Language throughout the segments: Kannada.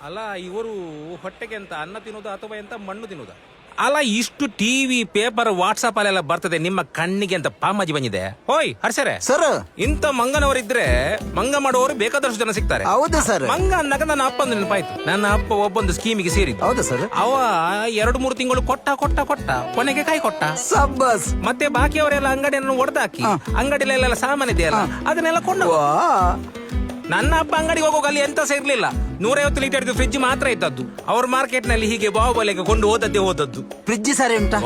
ಅಲ್ಲ ಇವರು ಹೊಟ್ಟೆಗೆ ಅಂತ ಅನ್ನ ತಿನ್ನೋದು ಅಥವಾ ಎಂತ ಮಣ್ಣು ತಿನ್ನೋದ? ಅಲ್ಲ ಇಷ್ಟು ಟಿವಿ ಪೇಪರ್ ವಾಟ್ಸ್ಆಪ್ ಅಲ್ಲೆಲ್ಲ ಬರ್ತದೆ, ನಿಮ್ಮ ಕಣ್ಣಿಗೆ ಅಂತ ಪಾಮಾಜಿ ಬಂದಿದೆ. ಹೋಯ್ ಹರ್ಷರೇ ಸರ್, ಇಂಥ ಮಂಗನವರಿದ್ರೆ ಮಂಗ ಮಾಡುವವರು ಬೇಕಾದಷ್ಟು ಜನ ಸಿಗ್ತಾರೆ. ಹೌದು ಸರ್. ಮಂಗ ಅಂದಾಗ ನನ್ನ ಅಪ್ಪ ನೆನಪಾಯ್ತು. ನನ್ನ ಅಪ್ಪ ಒಬ್ಬೊಂದು ಸ್ಕೀಮಿಗೆ ಸೇರಿದ್ದು. ಹೌದು ಸರ್. ಅವ 2-3 ತಿಂಗಳು ಕೊಟ್ಟ ಕೊನೆಗೆ ಕೈ ಕೊಟ್ಟ. ಸಬ್ಬಸ್. ಮತ್ತೆ ಬಾಕಿಯವರೆಲ್ಲ ಅಂಗಡಿಯನ್ನು ಒಡೆದಾಕಿ ಅಂಗಡಿಲೆಲ್ಲ ಸಾಮಾನು ಇದೆಯಲ್ಲ ಅದನ್ನೆಲ್ಲ ಕೊಂಡು. ನನ್ನ ಅಪ್ಪ ಅಂಗಡಿಗೆ ಹೋಗೋಕೆ ಅಲ್ಲಿ ಎಂತ ಸಹ ಇರ್ಲಿಲ್ಲ. 150 ಲೀಟರ್ ಫ್ರಿಡ್ಜ್ ಮಾತ್ರ ಇದ್ದದ್ದು. ಅವ್ರ ಮಾರ್ಕೆಟ್ ನಲ್ಲಿ ಹೀಗೆ ಬಾಹುಬಲಿಗೆ ಕೊಂಡು ಹೋದದ್ದು. ಫ್ರಿಡ್ಜ್ ಸಾರಿ ಉಂಟಾ?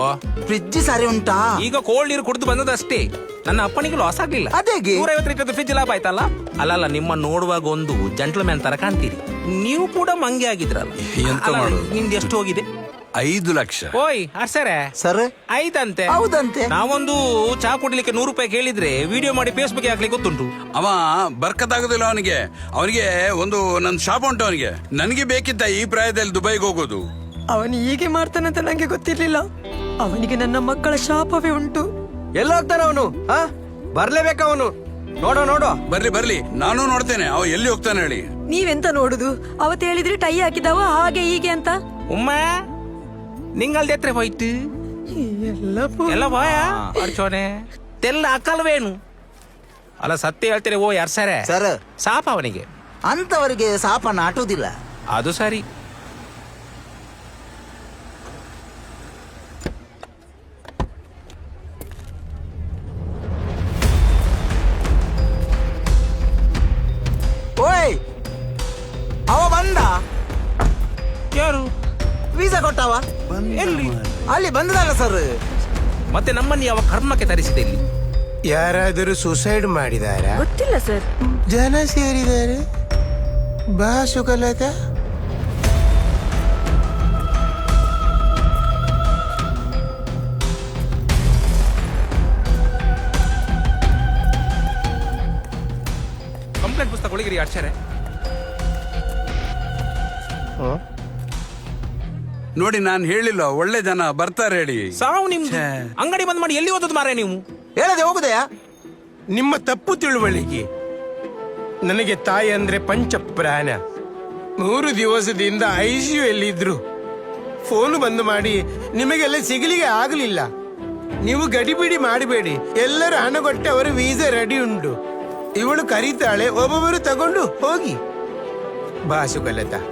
ಫ್ರಿಡ್ಜ್ ಸಾರಿ ಉಂಟಾ? ಈಗ ಕೋಲ್ಡ್ ನೀರು ಕುಡಿದು ಬಂದದಷ್ಟೇ. ನನ್ನ ಅಪ್ಪನಿಗೆ ಲಾಸ್ ಆಗ್ಲಿಲ್ಲ. 150 ಲೀಟರ್ ಫ್ರಿಡ್ಜ್ ಲಾಭ ಆಯ್ತಲ್ಲ. ಅಲ್ಲ ನಿಮ್ಮ ನೋಡುವಾಗ ಒಂದು ಜೆಂಟ್ಲ್ಮ್ಯಾನ್ ತರ ಕಾಣ್ತೀರಿ. ನೀವು ಕೂಡ ಮಂಗೆ ಆಗಿದ್ರಲ್ಲ. ಎಂತ ಮಾಡೋದು? ನಿಮ್ದು ಎಷ್ಟು ಹೋಗಿದೆ? 5 ಲಕ್ಷ. ಓಯ್ ಸರ್ ಸರ್ 5 ಹೌದಂತೆ. ನಾವೊಂದು ಚಾ ಕುಡ್ಲಿಕ್ಕೆ 100 ರೂಪಾಯಿ ಕೇಳಿದ್ರೆ ವಿಡಿಯೋ ಮಾಡಿ ಫೇಸ್ಬುಕ್ ಹಾಕ್ಲಿಕ್ಕೆ ಗೊತ್ತುಂಟು. ಅವ ಬರ್ಕತ್ತಾಗುದಿಲ್ಲ ಅವನಿಗೆ ಒಂದು ನನ್ನ ಶಾಪ್ ಉಂಟು ಅವನಿಗೆ. ನನಗೆ ಬೇಕಿದ್ದ ಈ ಪ್ರಾಯದಲ್ಲಿ ದುಬೈಗೆ ಹೋಗೋದು. ಅವನು ಹೀಗೆ ಮಾಡ್ತಾನಂತ ನಂಗೆ ಗೊತ್ತಿರ್ಲಿಲ್ಲ. ಅವನಿಗೆ ನನ್ನ ಮಕ್ಕಳ ಶಾಪವೇ ಉಂಟು. ಎಲ್ಲ ಹೋಗ್ತಾನ ಅವನು? ಬರ್ಲೇಬೇಕ ಅವನು. ನೋಡೋ ಬರ್ಲಿ ನಾನು ನೋಡ್ತೇನೆ ಅವ ಎಲ್ಲಿ ಹೋಗ್ತಾನೆ ಹೇಳಿ. ನೀವೆಂತ ನೋಡುದು? ಅವತ್ತು ಹೇಳಿದ್ರೆ ಟೈ ಹಾಕಿದವ ಹಾಗೆ ಹೀಗೆ ಅಂತ. ಉಮ್ಮ ನಿಂಗಲ್ದೆ ಎತ್ರ ಹೋಯ್ತು ಎಲ್ಲ ಬಾಯ ಅಡ್ಚೋನೆ ತೆಲ್ಲ ಅಕ್ಕಲ್ವೇನು? ಅಲ್ಲ ಸತ್ಯ ಹೇಳ್ತೀರಿ. ಓ ಯಾರ್ಸರೆ ಸರ್, ಸಾಪ ಅವನಿಗೆ. ಅಂತವರಿಗೆ ಸಾಪ ನಾಟುವುದಿಲ್ಲ. ಅದು ಸರಿ. ಓಯ್ ಅವ ಬಂದ? ಯಾರು? ವೀಸಾ ಕೊಟ್ಟವ? ಎಲ್ಲಿ? ಅಲ್ಲಿ ಬಂದದಲ್ಲ ಸರ್. ಮತ್ತೆ ನಮ್ಮನ್ನು ಯಾವ ಕರ್ಮಕ್ಕೆ ತರಿಸಿದೆ ಇಲ್ಲಿ? ಯಾರಾದರೂ ಸುಸೈಡ್ ಮಾಡಿದಾರಾ? ಗೊತ್ತಿಲ್ಲ ಸರ್. ಜನ ಸೇರಿದ್ದಾರೆ. ಬಾ ಸುಕಲತಾ. ಕಂಪ್ಲೇಂಟ್ ಪುಸ್ತಕ ಒಳಗಿರಿ ಅಕ್ಷರೆ. ನೋಡಿ ನಾನು ಹೇಳಿಲ್ಲ, ಒಳ್ಳೆ ಜನ ಬರ್ತಾರೆ ಹೇಳಿ. ಸಾವು ನಿಮ್ದು. ಅಂಗಡಿ ಬಂದ್ ಮಾಡಿ ಎಲ್ಲಿ ಓದೋದು ಮಾರೇ ನೀವು? ಹೇಳದೆ ಹೋಗುದೆಯಾ? ನಿಮ್ಮ ತಪ್ಪು ತಿಳುವಳಿಕೆ. ನನಗೆ ತಾಯಿ ಅಂದ್ರೆ ಪಂಚ ಪ್ರಾಣ. 3 ದಿವಸದಿಂದ ICU ಯಲ್ಲಿದ್ರು. ಫೋನ್ ಬಂದು ಮಾಡಿ ನಿಮಗೆಲ್ಲ ಸಿಗಲಿಗೆ ಆಗಲಿಲ್ಲ. ನೀವು ಗಡಿಬಿಡಿ ಮಾಡಬೇಡಿ. ಎಲ್ಲರೂ ಹಣ ಕೊಟ್ಟು ಅವರ ವೀಸಾ ರೆಡಿ ಉಂಟು. ಇವಳು ಕರೀತಾಳೆ, ಒಬ್ಬೊಬ್ಬರು ತಗೊಂಡು ಹೋಗಿ. ಬಾ ಸುಕಲತಾ.